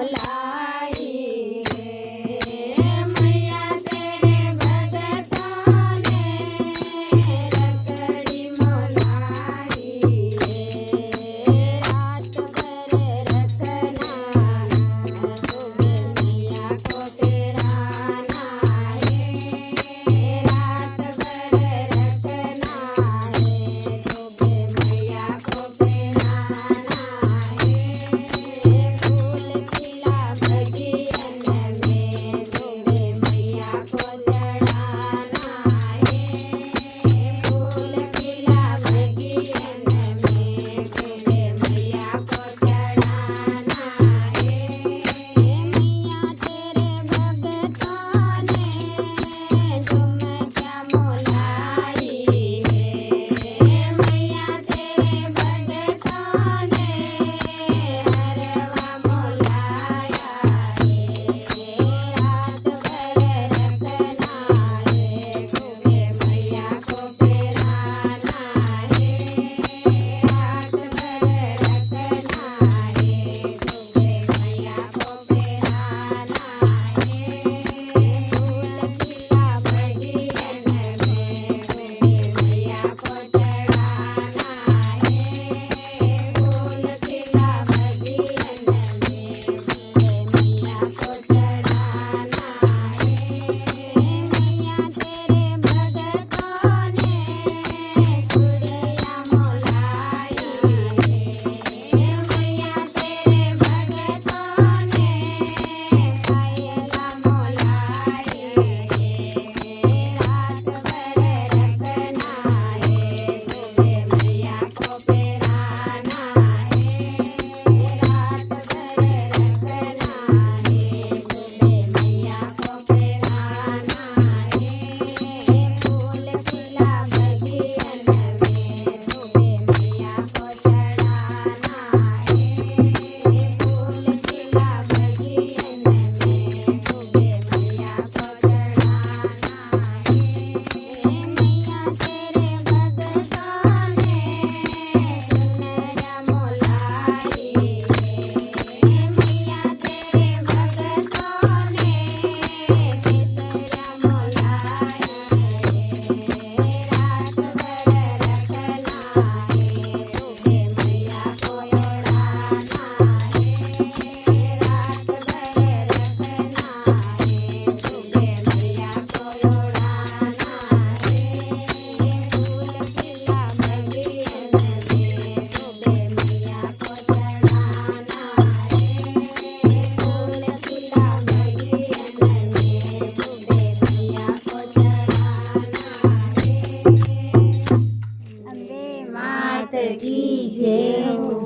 मोलाई रे मैया तेरे भगतों ने रखड़ी मोलाई रे रात भर रखना सुबह मैया को तेराना रे रात भर रखना रे सुबह मैया को तेराना रे फूल खिला बगियन में सुबह मैया को चढ़ाना रे फूल खिला बगियन में सुबह मैया को चढ़ाना रे मैया तेरे भगतों ने तुम क्या मोलाई रे मैया तेरे भगतों ने हरवा मोलाया रे रात भर रखना रे सुबह मैया को फेराना रे रात भर रखना रे सुबह मैया को फेराना रे फूल खिला बगियन में सुबह मैया को चढ़ाना रे फूल खिला बगियन में सुबह मैया को चढ़ाना रे मैया तेरे भगतों ने चूड़ियाँ मोलाई रे मैया तेरे भगतों ने पायला मोलाई रे रात भर रखना रे सुबह मैया को फेराना रे रात भर रखना रे सुबह मैया को फेराना रे फूल खिला बगियन में सुबह मैया को चढ़ाना रे फूल खिला बगियन में सुबह मैया को चढ़ाना रे मैया तेरे भगतों ने सुनरा मोलाई रे मैया तेरे भगतों ने चितरा मोलाई रे रात भर रखना रे सुबह मैया को ओढ़ाना रे रात भर रखना रे सुबह मैया को ओढ़ाना रे फूल खिला बगियन में सुबह मैया को चढ़ाना रे फूल खिला बगियन में सुबह मैया को चढ़ाना रे अम्बे मात की जय हो।